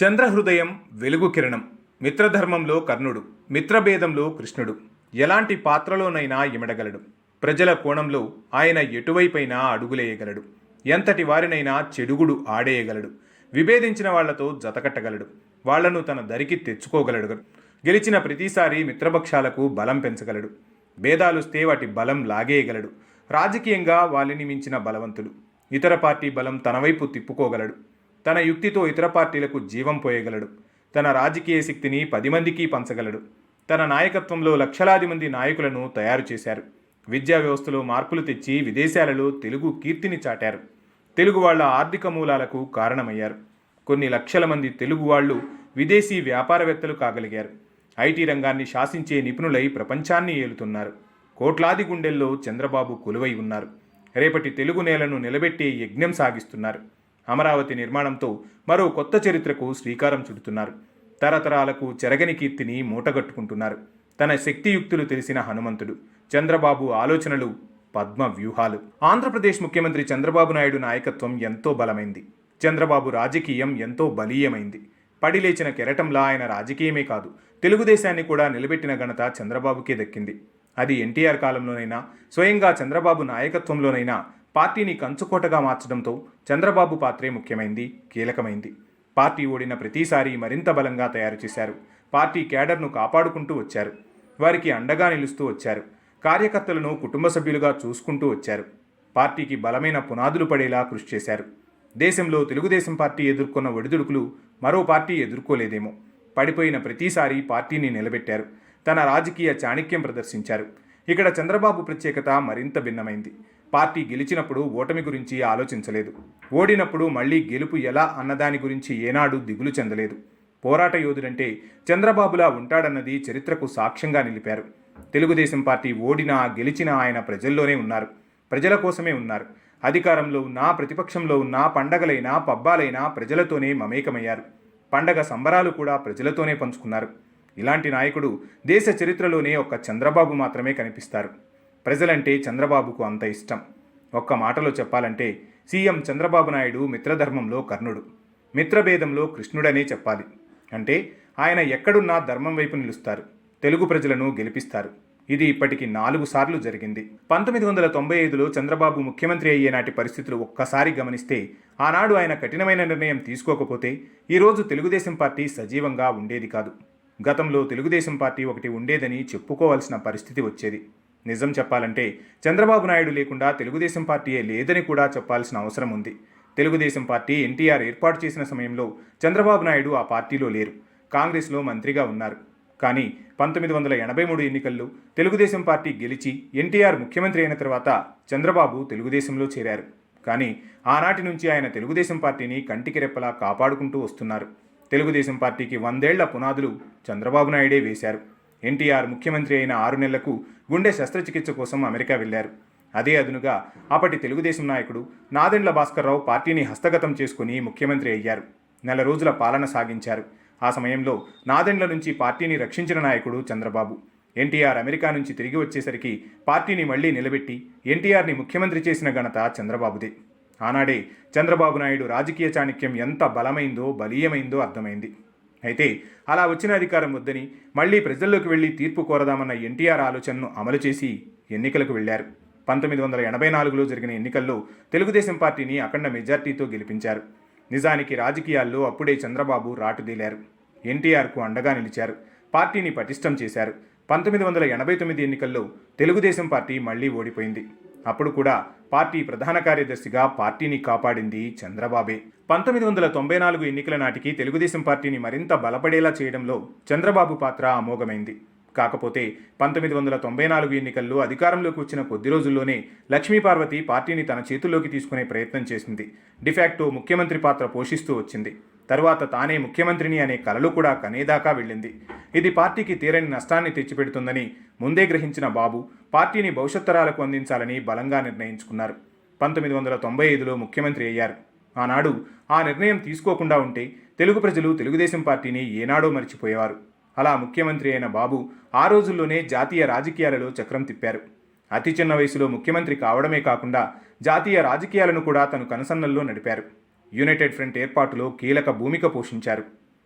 చంద్రహృదయం వెలుగు కిరణం, మిత్రధర్మంలో కర్ణుడు, మిత్రభేదంలో కృష్ణుడు, ఎలాంటి పాత్రలోనైనా ఇమడగలడు. ప్రజల కోణంలో ఆయన ఎటువైపైనా అడుగులేయగలడు. ఎంతటి వారినైనా చెడుగుడు ఆడేయగలడు. విభేదించిన వాళ్లతో జతకట్టగలడు. వాళ్లను తన దరికి తెచ్చుకోగలడు. గెలిచిన ప్రతిసారి మిత్రపక్షాలకు బలం పెంచగలడు. భేదాలుస్తే వాటి బలం లాగేయగలడు. రాజకీయంగా వాళ్ళని మించిన బలవంతుడు. ఇతర పార్టీ బలం తన వైపు తిప్పుకోగలడు. తన యుక్తితో ఇతర పార్టీలకు జీవం పోయగలడు. తన రాజకీయ శక్తిని 10 మందికి పంచగలడు. తన నాయకత్వంలో లక్షలాది మంది నాయకులను తయారు చేశారు. విద్యా వ్యవస్థలో మార్పులు తెచ్చి విదేశాలలో తెలుగు కీర్తిని చాటారు. తెలుగు వాళ్ల ఆర్థిక మూలాలకు కారణమయ్యారు. కొన్ని లక్షల మంది తెలుగు వాళ్ళు విదేశీ వ్యాపారవేత్తలు కాగలిగారు. ఐటీ రంగాన్ని శాసించే నిపుణులై ప్రపంచాన్ని ఏలుతున్నారు. కోట్లాది గుండెల్లో చంద్రబాబు కొలువై ఉన్నారు. రేపటి తెలుగు నేలను నిలబెట్టే యజ్ఞం సాగిస్తున్నారు. అమరావతి నిర్మాణంతో మరో కొత్త చరిత్రకు శ్రీకారం చుడుతున్నారు. తరతరాలకు చెరగని కీర్తిని మూటగట్టుకుంటున్నారు. తన శక్తియుక్తులు తెలిసిన హనుమంతుడు. చంద్రబాబు ఆలోచనలు పద్మ వ్యూహాలు. ఆంధ్రప్రదేశ్ ముఖ్యమంత్రి చంద్రబాబు నాయుడు నాయకత్వం ఎంతో బలమైంది. చంద్రబాబు రాజకీయం ఎంతో బలీయమైంది. పడిలేచిన కెరటంలా ఆయన రాజకీయమే కాదు, తెలుగుదేశాన్ని కూడా నిలబెట్టిన ఘనత చంద్రబాబుకే దక్కింది. అది ఎన్టీఆర్ కాలంలోనైనా, స్వయంగా చంద్రబాబు నాయకత్వంలోనైనా పార్టీని కంచుకోటగా మార్చడంతో చంద్రబాబు పాత్రే ముఖ్యమైంది, కీలకమైంది. పార్టీ ఓడిన ప్రతిసారి మరింత బలంగా తయారు చేశారు. పార్టీ క్యాడర్ను కాపాడుకుంటూ వచ్చారు. వారికి అండగా నిలుస్తూ వచ్చారు. కార్యకర్తలను కుటుంబ సభ్యులుగా చూసుకుంటూ వచ్చారు. పార్టీకి బలమైన పునాదులు పడేలా కృషి చేశారు. దేశంలో తెలుగుదేశం పార్టీ ఎదుర్కొన్న ఒడిదుడుకులు మరో పార్టీ ఎదుర్కోలేదేమో. పడిపోయిన ప్రతిసారి పార్టీని నిలబెట్టారు. తన రాజకీయ చాణక్యం ప్రదర్శించారు. ఇక్కడ చంద్రబాబు ప్రత్యేకత మరింత భిన్నమైంది. పార్టీ గెలిచినప్పుడు ఓటమి గురించి ఆలోచించలేదు. ఓడినప్పుడు మళ్లీ గెలుపు ఎలా అన్నదాని గురించి ఏనాడు దిగులు చెందలేదు. పోరాట యోధుడంటే చంద్రబాబులా ఉంటాడన్నది చరిత్రకు సాక్ష్యంగా నిలిపారు. తెలుగుదేశం పార్టీ ఓడినా గెలిచినా ఆయన ప్రజల్లోనే ఉన్నారు. ప్రజల కోసమే ఉన్నారు. అధికారంలో ఉన్నా, ప్రతిపక్షంలో ఉన్నా, పండగలైనా పబ్బాలైనా ప్రజలతోనే మమేకమయ్యారు. పండగ సంబరాలు కూడా ప్రజలతోనే పంచుకున్నారు. ఇలాంటి నాయకుడు దేశ చరిత్రలోనే ఒక్క చంద్రబాబు మాత్రమే కనిపిస్తారు. ప్రజలంటే చంద్రబాబుకు అంత ఇష్టం. ఒక్క మాటలో చెప్పాలంటే సీఎం చంద్రబాబు నాయుడు మిత్రధర్మంలో కర్ణుడు, మిత్రభేదంలో కృష్ణుడనే చెప్పాలి. అంటే ఆయన ఎక్కడున్నా ధర్మం వైపు నిలుస్తారు. తెలుగు ప్రజలను గెలిపిస్తారు. ఇది ఇప్పటికి 4 సార్లు జరిగింది. 1995లో చంద్రబాబు ముఖ్యమంత్రి అయ్యే నాటి పరిస్థితులు ఒక్కసారి గమనిస్తే, ఆనాడు ఆయన కఠినమైన నిర్ణయం తీసుకోకపోతే ఈరోజు తెలుగుదేశం పార్టీ సజీవంగా ఉండేది కాదు. గతంలో తెలుగుదేశం పార్టీ ఒకటి ఉండేదని చెప్పుకోవాల్సిన పరిస్థితి వచ్చేది. నిజం చెప్పాలంటే చంద్రబాబు నాయుడు లేకుండా తెలుగుదేశం పార్టీయే లేదని కూడా చెప్పాల్సిన అవసరం ఉంది. తెలుగుదేశం పార్టీ ఎన్టీఆర్ ఏర్పాటు చేసిన సమయంలో చంద్రబాబు నాయుడు ఆ పార్టీలో లేరు. కాంగ్రెస్లో మంత్రిగా ఉన్నారు. కానీ 1983 ఎన్నికల్లో తెలుగుదేశం పార్టీ గెలిచి ఎన్టీఆర్ ముఖ్యమంత్రి అయిన తర్వాత చంద్రబాబు తెలుగుదేశంలో చేరారు. కానీ ఆనాటి నుంచి ఆయన తెలుగుదేశం పార్టీని కంటికి రెప్పలా కాపాడుకుంటూ వస్తున్నారు. తెలుగుదేశం పార్టీకి 100 ఏళ్ల పునాదులు చంద్రబాబు నాయుడే వేశారు. ఎన్టీఆర్ ముఖ్యమంత్రి అయిన 6 నెలలకు గుండె శస్త్రచికిత్స కోసం అమెరికా వెళ్లారు. అదే అదునుగా అప్పటి తెలుగుదేశం నాయకుడు నాదెండ్ల భాస్కర్రావు పార్టీని హస్తగతం చేసుకుని ముఖ్యమంత్రి అయ్యారు. 4 రోజుల పాలన సాగించారు. ఆ సమయంలో నాదెండ్ల నుంచి పార్టీని రక్షించిన నాయకుడు చంద్రబాబు. ఎన్టీఆర్ అమెరికా నుంచి తిరిగి వచ్చేసరికి పార్టీని మళ్లీ నిలబెట్టి ఎన్టీఆర్ని ముఖ్యమంత్రి చేసిన ఘనత చంద్రబాబుదే. ఆనాడే చంద్రబాబు నాయుడు రాజకీయ చాణక్యం ఎంత బలమైందో, బలీయమైందో అర్థమైంది. అయితే అలా వచ్చిన అధికారం వద్దని మళ్లీ ప్రజల్లోకి వెళ్లి తీర్పు కోరదామన్న ఎన్టీఆర్ ఆలోచనను అమలు చేసి ఎన్నికలకు వెళ్లారు. 1984లో జరిగిన ఎన్నికల్లో తెలుగుదేశం పార్టీని అఖండ మెజార్టీతో గెలిపించారు. నిజానికి రాజకీయాల్లో అప్పుడే చంద్రబాబు రాటుదేలారు. ఎన్టీఆర్కు అండగా నిలిచారు. పార్టీని పటిష్టం చేశారు. 1989 ఎన్నికల్లో తెలుగుదేశం పార్టీ మళ్లీ ఓడిపోయింది. అప్పుడు కూడా పార్టీ ప్రధాన కార్యదర్శిగా పార్టీని కాపాడింది చంద్రబాబే. 1994 ఎన్నికల నాటికి తెలుగుదేశం పార్టీని మరింత బలపడేలా చేయడంలో చంద్రబాబు పాత్ర అమోఘమైంది. కాకపోతే 1994 ఎన్నికల్లో అధికారంలోకి వచ్చిన కొద్ది రోజుల్లోనే లక్ష్మీపార్వతి పార్టీని తన చేతుల్లోకి తీసుకునే ప్రయత్నం చేసింది. డిఫాక్టో ముఖ్యమంత్రి పాత్ర పోషిస్తూ వచ్చింది. తరువాత తానే ముఖ్యమంత్రిని అనే కలలు కూడా కనేదాకా వెళ్ళింది. ఇది పార్టీకి తీరని నష్టాన్ని తెచ్చిపెడుతుందని ముందే గ్రహించిన బాబు పార్టీని భవిష్యత్ తరాలకు అందించాలని బలంగా నిర్ణయించుకున్నారు. 1995లో ముఖ్యమంత్రి అయ్యారు. ఆనాడు ఆ నిర్ణయం తీసుకోకుండా ఉంటే తెలుగు ప్రజలు తెలుగుదేశం పార్టీని ఏనాడో మరిచిపోయేవారు. అలా ముఖ్యమంత్రి అయిన బాబు ఆ రోజుల్లోనే జాతీయ రాజకీయాలలో చక్రం తిప్పారు. అతి చిన్న వయసులో ముఖ్యమంత్రి కావడమే కాకుండా జాతీయ రాజకీయాలను కూడా తను కనుసన్నల్లో నడిపారు. యునైటెడ్ ఫ్రంట్ ఏర్పాటులో కీలక భూమిక పోషించారు.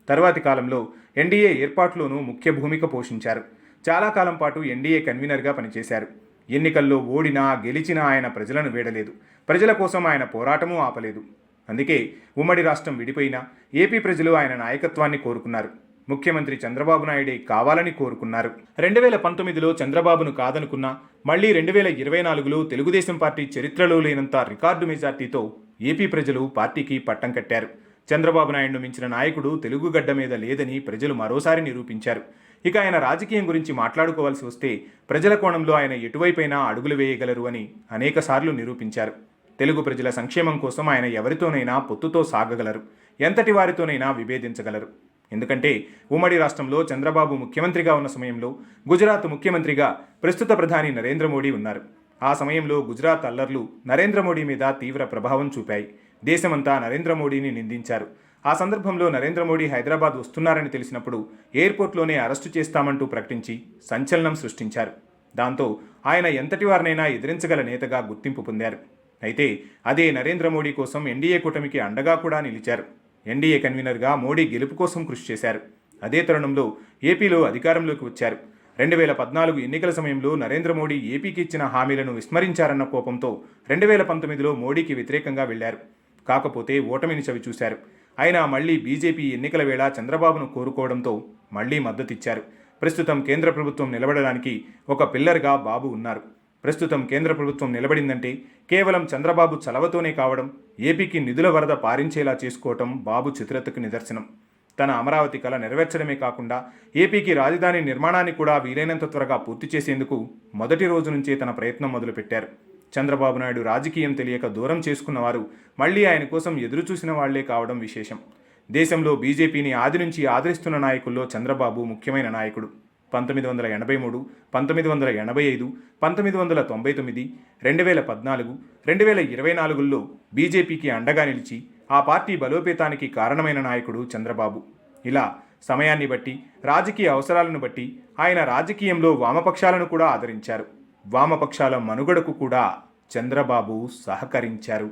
తర్వాతి కాలంలో ఎన్డీఏ ఏర్పాటులోనూ ముఖ్య భూమిక పోషించారు. చాలా కాలం పాటు ఎన్డీఏ కన్వీనర్గా పనిచేశారు. ఎన్నికల్లో ఓడినా గెలిచినా ఆయన ప్రజలను వీడలేదు. ప్రజల కోసం ఆయన పోరాటమూ ఆపలేదు. అందుకే ఉమ్మడి రాష్ట్రం విడిపోయినా ఏపీ ప్రజలు ఆయన నాయకత్వాన్ని కోరుకున్నారు. ముఖ్యమంత్రి చంద్రబాబు నాయుడే కావాలని కోరుకున్నారు. 2019లో చంద్రబాబును కాదనుకున్నా మళ్లీ 2024లో తెలుగుదేశం పార్టీ చరిత్రలో లేనంత రికార్డు మెజార్టీతో ఏపీ ప్రజలు పార్టీకి పట్టం కట్టారు. చంద్రబాబు నాయుడును మించిన నాయకుడు తెలుగు గడ్డ మీద లేదని ప్రజలు మరోసారి నిరూపించారు. ఇక ఆయన రాజకీయం గురించి మాట్లాడుకోవాల్సి వస్తే ప్రజల కోణంలో ఆయన ఎటువైపైనా అడుగులు వేయగలరు అని అనేకసార్లు నిరూపించారు. తెలుగు ప్రజల సంక్షేమం కోసం ఆయన ఎవరితోనైనా పొత్తుతో సాగగలరు. ఎంతటి వారితోనైనా విభేదించగలరు. ఎందుకంటే ఉమ్మడి రాష్ట్రంలో చంద్రబాబు ముఖ్యమంత్రిగా ఉన్న సమయంలో గుజరాత్ ముఖ్యమంత్రిగా ప్రస్తుత ప్రధాని నరేంద్ర మోడీ ఉన్నారు. ఆ సమయంలో గుజరాత్ అల్లర్లు నరేంద్ర మోడీ మీద తీవ్ర ప్రభావం చూపాయి. దేశమంతా నరేంద్ర మోడీని నిందించారు. ఆ సందర్భంలో నరేంద్ర మోడీ హైదరాబాద్ వస్తున్నారని తెలిసినప్పుడు ఎయిర్పోర్ట్లోనే అరెస్టు చేస్తామంటూ ప్రకటించి సంచలనం సృష్టించారు. దాంతో ఆయన ఎంతటి వారినైనా ఎదిరించగల నేతగా గుర్తింపు పొందారు. అయితే అదే నరేంద్ర మోడీ కోసం ఎన్డీఏ కూటమికి అండగా కూడా నిలిచారు. ఎన్డీఏ కన్వీనర్గా మోడీ గెలుపు కోసం కృషి చేశారు. అదే తరుణంలో ఏపీలో అధికారంలోకి వచ్చారు. 2014 ఎన్నికల సమయంలో నరేంద్ర మోడీ ఏపీకి ఇచ్చిన హామీలను విస్మరించారన్న కోపంతో 2019లో మోడీకి వ్యతిరేకంగా వెళ్లారు. కాకపోతే ఓటమిని చవిచూశారు. అయినా మళ్లీ బీజేపీ ఎన్నికల వేళ చంద్రబాబును కోరుకోవడంతో మళ్లీ మద్దతిచ్చారు. ప్రస్తుతం కేంద్ర ప్రభుత్వం నిలబడడానికి ఒక పిల్లర్గా బాబు ఉన్నారు. ప్రస్తుతం కేంద్ర ప్రభుత్వం నిలబడిందంటే కేవలం చంద్రబాబు చలవతోనే కావడం, ఏపీకి నిధుల వరద పారించేలా చేసుకోవటం బాబు చిత్రతకు నిదర్శనం. తన అమరావతి కల నెరవేర్చడమే కాకుండా ఏపీకి రాజధాని నిర్మాణాన్ని కూడా వీలైనంత త్వరగా పూర్తి చేసేందుకు మొదటి రోజు నుంచే తన ప్రయత్నం మొదలుపెట్టారు. చంద్రబాబు నాయుడు రాజకీయం తెలియక దూరం చేసుకున్నవారు మళ్లీ ఆయన కోసం ఎదురుచూసిన వాళ్లే కావడం విశేషం. దేశంలో బీజేపీని ఆది నుంచి ఆదరిస్తున్న నాయకుల్లో చంద్రబాబు ముఖ్యమైన నాయకుడు. 1983, 1985, 1999, 2014, 2024లో బీజేపీకి అండగా నిలిచి ఆ పార్టీ బలోపేతానికి కారణమైన నాయకుడు చంద్రబాబు. ఇలా సమయాన్ని బట్టి, రాజకీయ అవసరాలను బట్టి ఆయన రాజకీయంలో వామపక్షాలను కూడా ఆదరించారు. వామపక్షాల మనుగడకు కూడా చంద్రబాబు సహకరించారు.